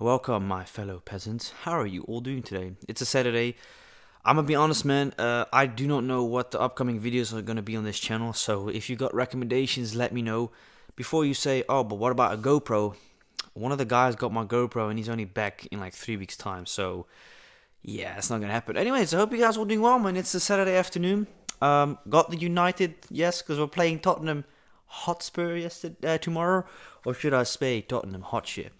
Welcome, my fellow peasants. How are you all doing today? It's a Saturday. I'm gonna be honest, man. I do not know what the upcoming videos are gonna be on this channel, so if you got recommendations, let me know. Before you say, oh, but what about a GoPro? One of the guys got my GoPro and he's only back in like 3 weeks' time, so yeah, it's not gonna happen. Anyways, I hope you guys all doing well, man. It's a Saturday afternoon. Got the United, yes, because we're playing Tottenham Hotspur yesterday, tomorrow, or should I say Tottenham Hotshire?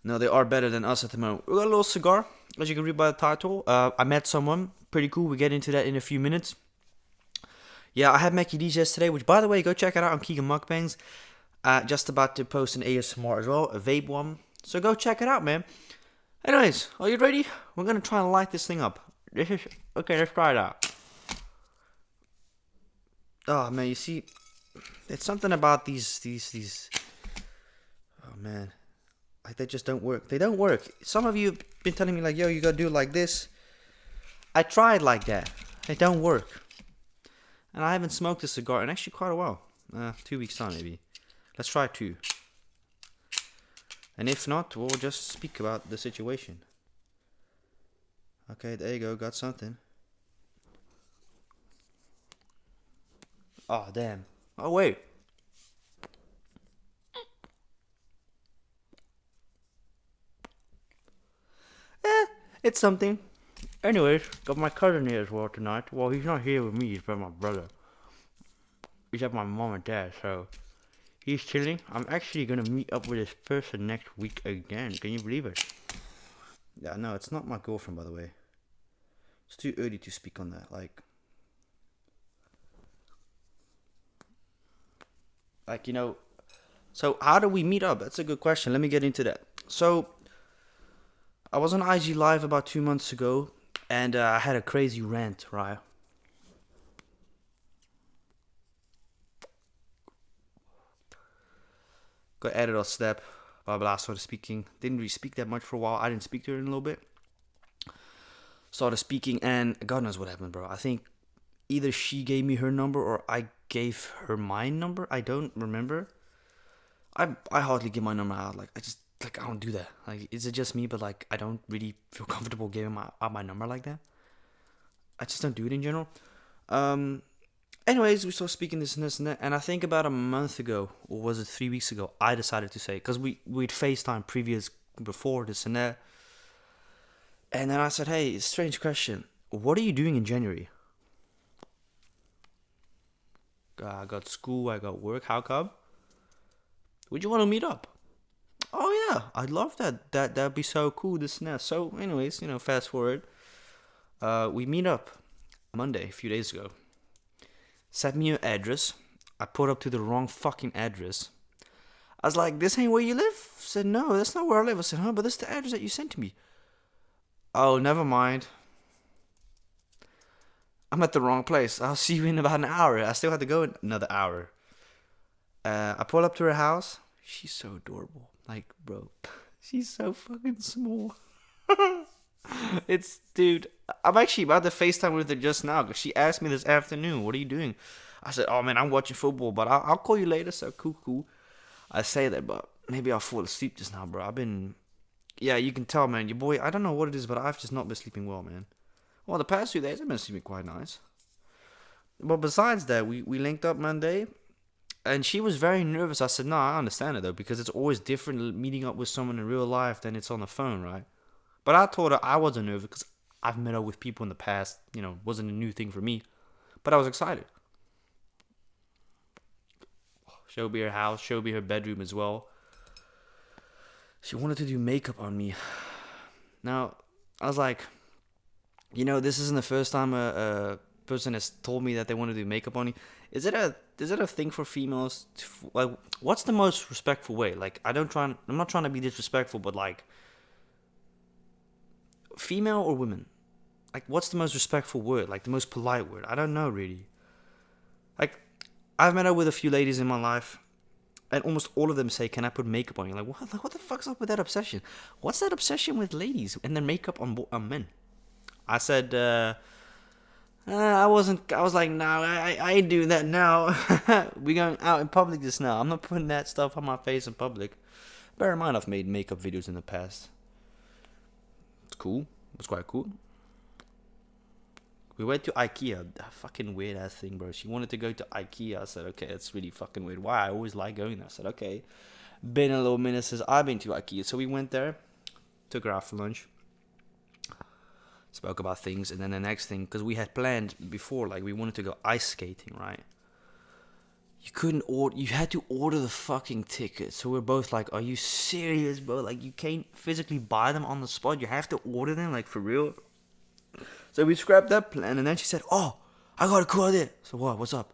No, they are better than us at the moment. We got a little cigar, as you can read by the title. I met someone pretty cool. We get into that in a few minutes. Yeah, I had Mackie D's yesterday, which by the way, go check it out on Keegan Mukbangs. Just about to post an ASMR as well, a vape one. So go check it out, man. Anyways, are you ready? We're gonna try and light this thing up. Okay. Let's try it out. Oh man, you see, it's something about these. Oh man, like they just don't work. They don't work. Some of you have been telling me like, yo, you gotta do it like this. I tried like that. It don't work. And I haven't smoked a cigar in actually quite a while. 2 weeks time maybe. Let's try two. And if not, we'll just speak about the situation. Okay, there you go. Got something. Oh, damn. Oh, wait. It's something. Anyways, got my cousin here as well tonight. Well, he's not here with me. He's with my brother. He's at my mom and dad, so he's chilling. I'm actually gonna meet up with this person next week again. Can you believe it? Yeah, no, it's not my girlfriend, by the way. It's too early to speak on that. Like you know. So how do we meet up? That's a good question. Let me get into that. So I was on IG Live about 2 months ago, and I had a crazy rant, right? Got added or step, blah blah. Started speaking. Didn't really speak that much for a while. I didn't speak to her in a little bit. Started speaking, and God knows what happened, bro. I think either she gave me her number or I gave her my number. I don't remember. I hardly give my number out. Like I don't do that. Like is it just me? But like I don't really feel comfortable giving out my number like that. I just don't do it in general. Um. Anyways, we started speaking this and this and that, and I think about a month ago, or was it 3 weeks ago, I decided to say because we'd FaceTime previous before this and that, and then I said, hey, strange question. What are you doing in January? I got school, I got work. How come? Would you want to meet up? Oh yeah, I'd love that. That'd be so cool. This and that. So, anyways, fast forward. We meet up Monday, a few days ago. Sent me your address. I put up to the wrong fucking address. I was like, this ain't where you live? I said, no, that's not where I live. I said, huh, but that's the address that you sent to me. Oh, never mind. I'm at the wrong place. I'll see you in about an hour. I still have to go another hour. I pull up to her house. She's so adorable. Like, bro, she's so fucking small. Dude, I'm actually about to FaceTime with her just now because she asked me this afternoon, what are you doing? I said, oh man, I'm watching football, but I'll call you later. So cool. I say that, but maybe I'll fall asleep just now, bro. Yeah, you can tell, man. Your boy, I don't know what it is, but I've just not been sleeping well, man. Well, the past 2 days I've been sleeping quite nice. But besides that, we linked up Monday, and she was very nervous. I said, no, I understand it though, because it's always different meeting up with someone in real life than it's on the phone, right? But I told her I wasn't nervous because I've met up with people in the past. Wasn't a new thing for me. But I was excited. Showed me her house, showed me her bedroom as well. She wanted to do makeup on me. Now, I was like, this isn't the first time a person has told me that they want to do makeup on me. Is it a thing for females? Like, what's the most respectful way? Like, I'm not trying to be disrespectful, but like, female or women? Like, what's the most respectful word? Like, the most polite word? I don't know, really. Like, I've met up with a few ladies in my life, and almost all of them say, can I put makeup on you? Like, what? Like, what the fuck's up with that obsession? What's that obsession with ladies and then makeup on men? I said, I was like, nah, I ain't doing that now. We going out in public just now. I'm not putting that stuff on my face in public. Bear in mind, I've made makeup videos in the past. cool. It was quite cool. We went to IKEA. A fucking weird ass thing, bro. She wanted to go to IKEA. I said, okay, it's really fucking weird. Why? I always like going there. I said, okay. Been a little minute since I've been to IKEA. So we went there, took her out for lunch, spoke about things, and then the next thing, because we had planned before, like we wanted to go ice skating, right? You couldn't order, you had to order the fucking tickets. So we're both like, are you serious, bro? Like, you can't physically buy them on the spot. You have to order them, like, for real. So we scrapped that plan, and then she said, oh, I got a cool idea. So what? What's up?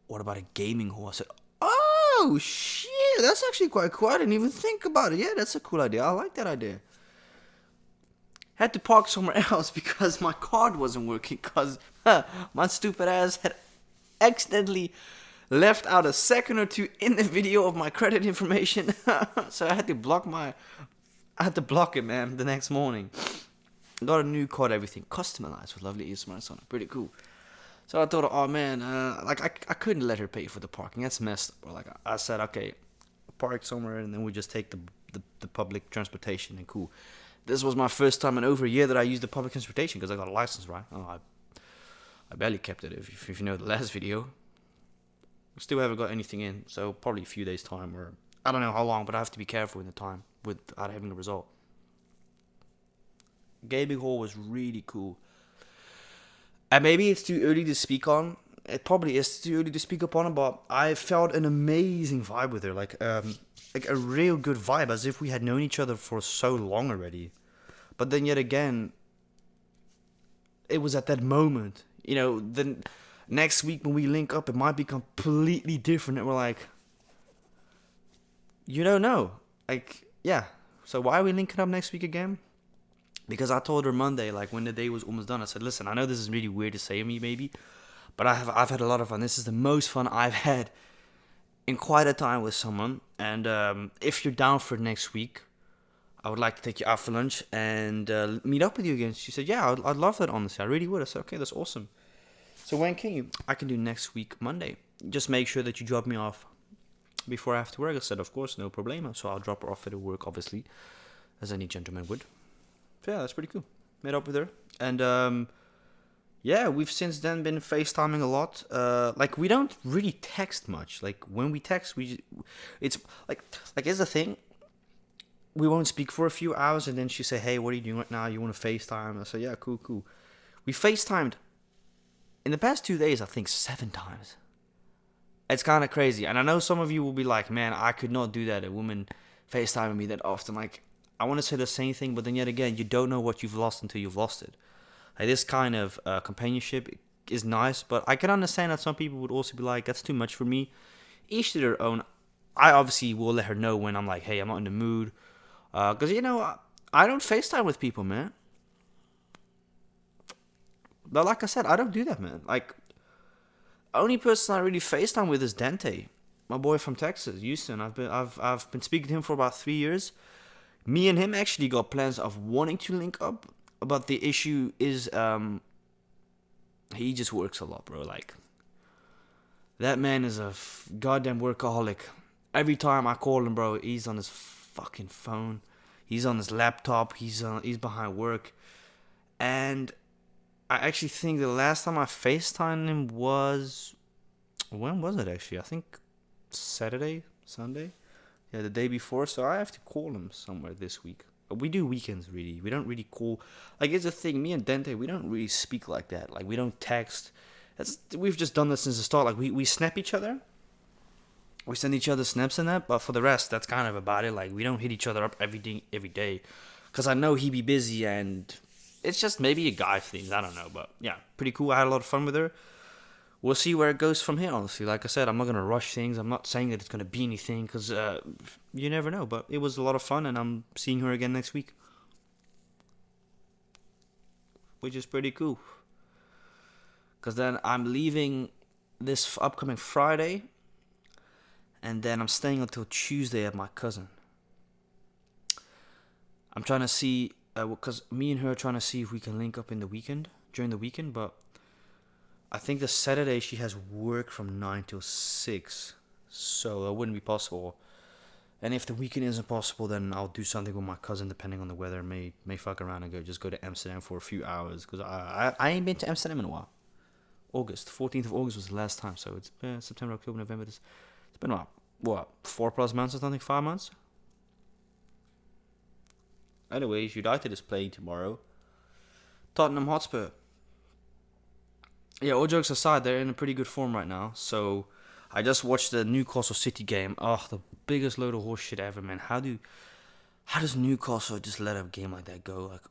What about a gaming hall? I said, oh, shit, that's actually quite cool. I didn't even think about it. Yeah, that's a cool idea. I like that idea. Had to park somewhere else because my card wasn't working because my stupid ass had accidentally left out a second or two in the video of my credit information. So I had to block it, man, the next morning. Got a new card, everything customized with lovely earbuds on it. Pretty cool. So I thought, oh man, like I couldn't let her pay for the parking. That's messed up. Bro. Like I said, okay, park somewhere and then we just take the public transportation and cool. This was my first time in over a year that I used the public transportation because I got a license, right? Oh, I barely kept it. If you know the last video, still haven't got anything in. So probably a few days time, or I don't know how long, but I have to be careful in the time without having a result. Gaming hall was really cool. And maybe it's too early to speak on. It probably is too early to speak upon it, but I felt an amazing vibe with her. Like a real good vibe, as if we had known each other for so long already. But then yet again, it was at that moment. You know, then next week when we link up, it might be completely different. And we're like, you don't know. Like, yeah. So why are we linking up next week again? Because I told her Monday, like when the day was almost done, I said, listen, I know this is really weird to say to me, maybe, but I've had a lot of fun. This is the most fun I've had in quite a time with someone. And if you're down for next week, I would like to take you out for lunch and meet up with you again. She said, yeah, I'd love that, honestly. I really would. I said, okay, that's awesome. So when can you? I can do next week, Monday. Just make sure that you drop me off before after work. I said, of course, no problema. So I'll drop her off at work, obviously, as any gentleman would. So yeah, that's pretty cool. Met up with her. And yeah, we've since then been FaceTiming a lot. Like, we don't really text much. Like, when we text, it's like here's the thing. We won't speak for a few hours, and then she say, hey, what are you doing right now? You want to FaceTime? I say, yeah, cool. We FaceTimed in the past 2 days, I think 7 times. It's kind of crazy. And I know some of you will be like, man, I could not do that. A woman FaceTiming me that often. Like, I want to say the same thing, but then yet again, you don't know what you've lost until you've lost it. Like, this kind of companionship is nice, but I can understand that some people would also be like, that's too much for me. Each to their own. I obviously will let her know when I'm like, hey, I'm not in the mood. Because, you know, I don't FaceTime with people, man. But like I said, I don't do that, man. Like, only person I really FaceTime with is Dante, my boy from Texas, Houston. I've been speaking to him for about 3 years. Me and him actually got plans of wanting to link up, but the issue is he just works a lot, bro. Like, that man is a goddamn workaholic. Every time I call him, bro, he's on his fucking phone. He's on his laptop. He's behind work. And I actually think the last time I FaceTimed him was... When was it, actually? I think Saturday? Sunday? Yeah, the day before. So I have to call him somewhere this week. But we do weekends, really. We don't really call... Like, it's a thing. Me and Dante, we don't really speak like that. Like, we don't text. We've just done this since the start. Like, we snap each other. We send each other snaps and that, but for the rest, that's kind of about it. Like, we don't hit each other up every day. Because I know he be busy, and it's just maybe a guy thing. I don't know, but yeah, pretty cool. I had a lot of fun with her. We'll see where it goes from here, honestly. Like I said, I'm not going to rush things. I'm not saying that it's going to be anything, because you never know. But it was a lot of fun, and I'm seeing her again next week. Which is pretty cool. Because then I'm leaving this upcoming Friday. And then I'm staying until Tuesday at my cousin. I'm trying to see, because me and her are trying to see if we can link up during the weekend. But I think the Saturday she has work from 9 till 6. So that wouldn't be possible. And if the weekend isn't possible, then I'll do something with my cousin, depending on the weather. May fuck around and go to Amsterdam for a few hours, because I ain't been to Amsterdam in a while. August 14th of August was the last time, so it's September, October, November. It's been what 4+ months or something, 5 months. Anyways, United is playing tomorrow. Tottenham Hotspur. Yeah, all jokes aside, they're in a pretty good form right now. So I just watched the Newcastle City game. Oh, the biggest load of horse shit ever, man. How does Newcastle just let a game like that go? Like,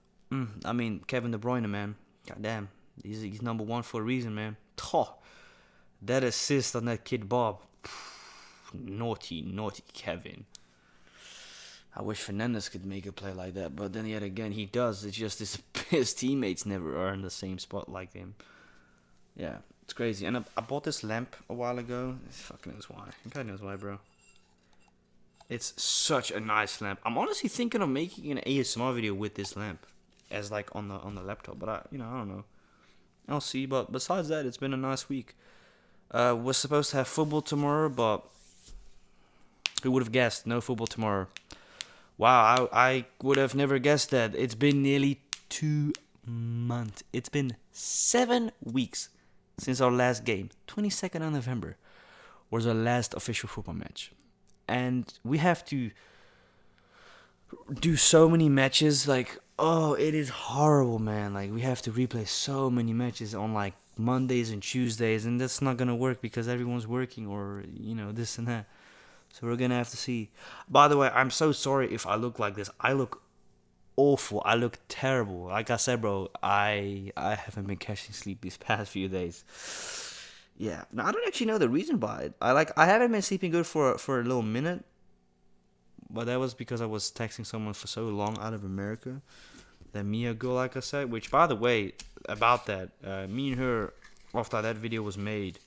I mean, Kevin De Bruyne, man. Goddamn, he's number one for a reason, man. That assist on that kid Bob. Naughty Kevin. I wish Fernandes could make a play like that, but then yet again he does. It's just his teammates never are in the same spot like him. Yeah, it's crazy. And I bought this lamp a while ago. Fucking knows why. God knows why, bro. It's such a nice lamp. I'm honestly thinking of making an ASMR video with this lamp, as like on the laptop. But I don't know. I'll see. But besides that, it's been a nice week. We're supposed to have football tomorrow, but who would have guessed? No football tomorrow. Wow, I would have never guessed that. It's been nearly 2 months. It's been 7 weeks since our last game. 22nd of November was our last official football match. And we have to do so many matches. Like, oh, it is horrible, man. Like, we have to replay so many matches on, like, Mondays and Tuesdays. And that's not going to work because everyone's working or, this and that. So we're going to have to see. By the way, I'm so sorry if I look like this. I look awful. I look terrible. Like I said, bro, I haven't been catching sleep these past few days. Yeah. Now, I don't actually know the reason by it. I haven't been sleeping good for a little minute. But that was because I was texting someone for so long out of America. That Mia girl, like I said. Which, by the way, about that, me and her, after that video was made,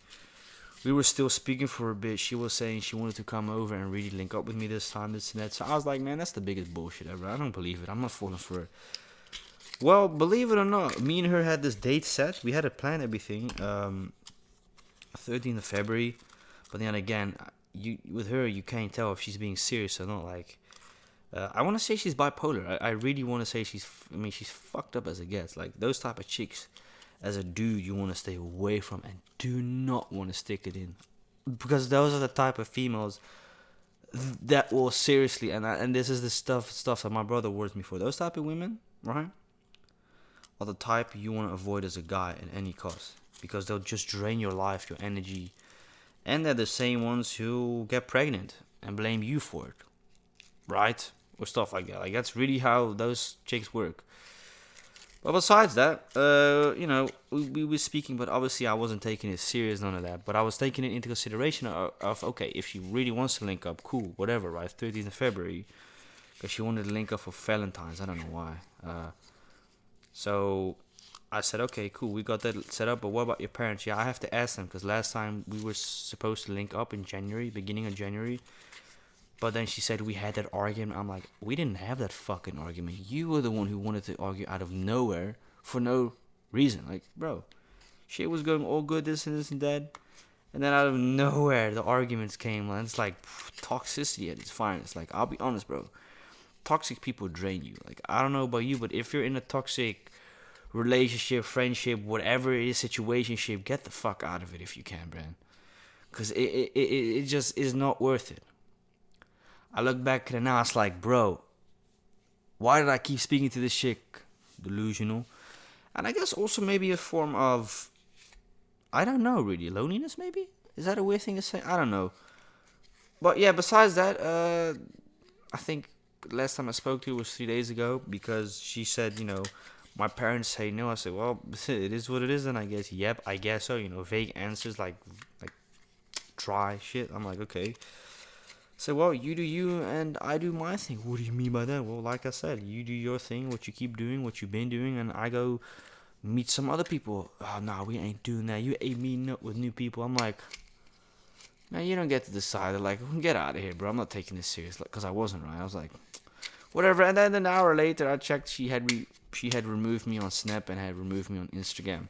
we were still speaking for a bit. She was saying she wanted to come over and really link up with me this time, this and that. So I was like, man, that's the biggest bullshit ever. I don't believe it. I'm not falling for it. Well, believe it or not, me and her had this date set. We had to plan everything. 13th of February. But then again, with her, you can't tell if she's being serious or not. Like, I want to say she's bipolar. I really want to say she's fucked up as it gets. Like, those type of chicks, as a dude, you want to stay away from and do not want to stick it in, because those are the type of females that will seriously, and this is the stuff that my brother warns me for. Those type of women, right, are the type you want to avoid as a guy at any cost, because they'll just drain your life, your energy, and they're the same ones who get pregnant and blame you for it, right, or stuff like that. Like, that's really how those chicks work. But besides that, we were speaking, but obviously I wasn't taking it serious, none of that. But I was taking it into consideration of okay, if she really wants to link up, cool, whatever, right? 13th of February, because she wanted to link up for Valentine's. I don't know why. So I said, okay, cool, we got that set up. But what about your parents? Yeah, I have to ask them, because last time we were supposed to link up in January, beginning of January. But then she said we had that argument. I'm like, we didn't have that fucking argument. You were the one who wanted to argue out of nowhere for no reason. Like, bro, shit was going all good, this and that. And then out of nowhere, the arguments came. And it's like toxicity at its finest. Like, I'll be honest, bro. Toxic people drain you. Like, I don't know about you, but if you're in a toxic relationship, friendship, whatever it is, situationship, get the fuck out of it if you can, man. Because it just is not worth it. I look back at it now, it's like, bro, why did I keep speaking to this chick? Delusional. And I guess also maybe a form of, I don't know really, loneliness maybe? Is that a weird thing to say? I don't know. But yeah, besides that, I think last time I spoke to her was 3 days ago, because she said, my parents say no. I said, well, it is what it is, and I guess, yep, I guess so. Vague answers like dry shit. I'm like, okay. So, well, you do you and I do my thing. What do you mean by that? Well, like I said, you do your thing, what you keep doing, what you've been doing, and I go meet some other people. Oh, nah, we ain't doing that. You ain't meeting up with new people. I'm like, man, you don't get to decide. Like, get out of here, bro. I'm not taking this serious. Because I wasn't, right? I was like, whatever. And then an hour later, I checked. She had removed me on Snap and had removed me on Instagram.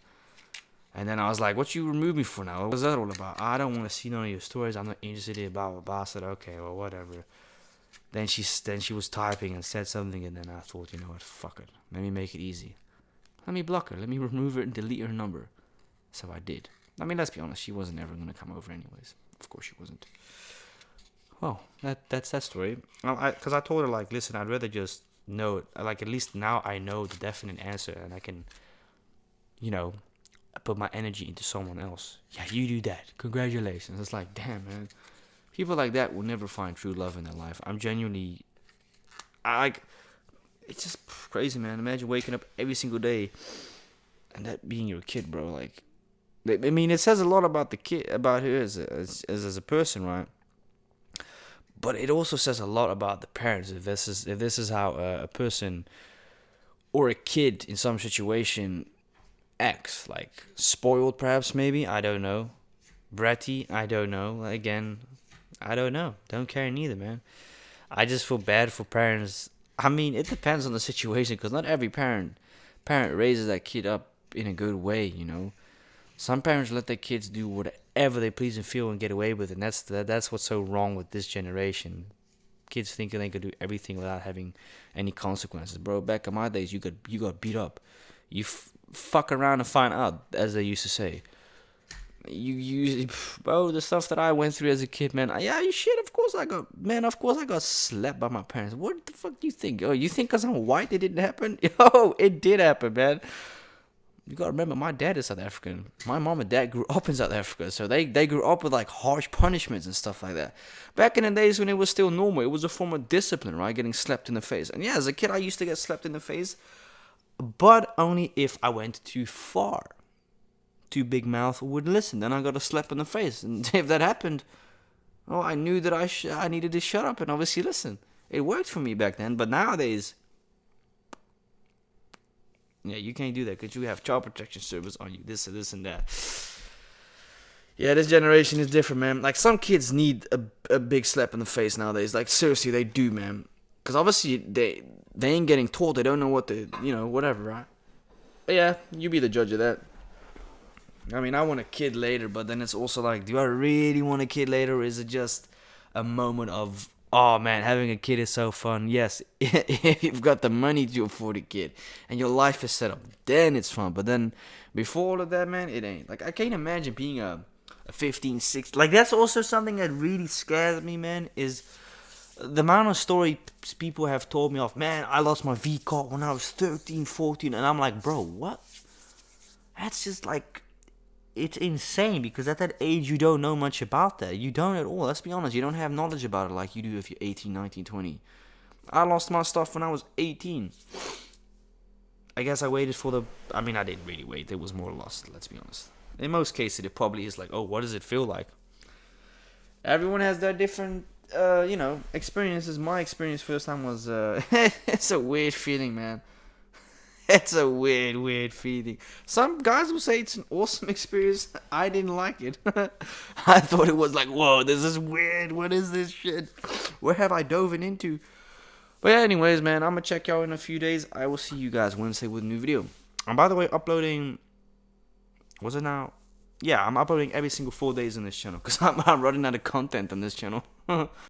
And then I was like, what you remove me for now? What's that all about? I don't want to see none of your stories. I'm not interested in blah, blah, blah. I said, okay, well, whatever. Then she was typing and said something, and then I thought, you know what, fuck it. Let me make it easy. Let me block her. Let me remove her and delete her number. So I did. I mean, let's be honest. She wasn't ever gonna come over anyways. Of course she wasn't. Well, that's that story. Because I told her, like, listen, I'd rather just know, like, at least now I know the definite answer, and I can, you know, put my energy into someone else. Yeah, you do that. Congratulations. It's like, damn, man. People like that will never find true love in their life. I'm genuinely, it's just crazy, man. Imagine waking up every single day and that being your kid, bro. Like, I mean, it says a lot about the kid, about her as a person, right? But it also says a lot about the parents. If this is how a person or a kid in some situation acts, like spoiled, perhaps, maybe, I don't know, bratty, I don't know. Again, I don't know. Don't care neither, man. I just feel bad for parents. I mean, it depends on the situation, because not every parent raises that kid up in a good way, you know. Some parents let their kids do whatever they please and feel and get away with it, and that's what's so wrong with this generation. Kids thinking they could do everything without having any consequences. Bro, back in my days, you got beat up. You fuck around and find out, as they used to say. Bro, the stuff that I went through as a kid, man. Yeah, you shit. Of course I got slapped by my parents. What the fuck do you think? Oh, you think because I'm white it didn't happen? Yo, it did happen, man. You gotta remember, my dad is South African. My mom and dad grew up in South Africa, so they grew up with like harsh punishments and stuff like that. Back in the days when it was still normal, it was a form of discipline, right? Getting slapped in the face. And yeah, as a kid, I used to get slapped in the face, but only if I went too far. Too big mouth would listen. Then I got a slap in the face, and if that happened, oh, I knew that I needed to shut up and obviously listen. It worked for me back then, but nowadays, yeah, you can't do that because you have child protection service on you. This and that. Yeah, this generation is different, man. Like, some kids need a big slap in the face nowadays. Like, seriously, they do, man. Because obviously they ain't getting taught. They don't know what to, whatever, right? But yeah, you be the judge of that. I mean, I want a kid later, but then it's also like, do I really want a kid later, or is it just a moment of, oh man, having a kid is so fun? Yes, if you've got the money to afford a kid and your life is set up, then it's fun. But then before all of that, man, it ain't. Like, I can't imagine being a 15, 16. Like, that's also something that really scares me, man, is the amount of stories people have told me of, man, I lost my V card when I was 13, 14, and I'm like, bro, what? That's just like, it's insane, because at that age you don't know much about that. You don't at all. Let's be honest. You don't have knowledge about it like you do if you're 18, 19, 20. I lost my stuff when I was 18. I guess I waited for I didn't really wait. It was more lost, let's be honest. In most cases, it probably is like, oh, what does it feel like? Everyone has their different, experiences. My experience first time was, it's a weird feeling, man. It's a weird feeling. Some guys will say it's an awesome experience. I didn't like it. I thought it was like, whoa, this is weird. What is this shit? Where have I dove into? But yeah, anyways, man, I'm going to check y'all in a few days. I will see you guys Wednesday with a new video. And by the way, uploading, was it now? Yeah, I'm uploading every single 4 days on this channel, because I'm running out of content on this channel.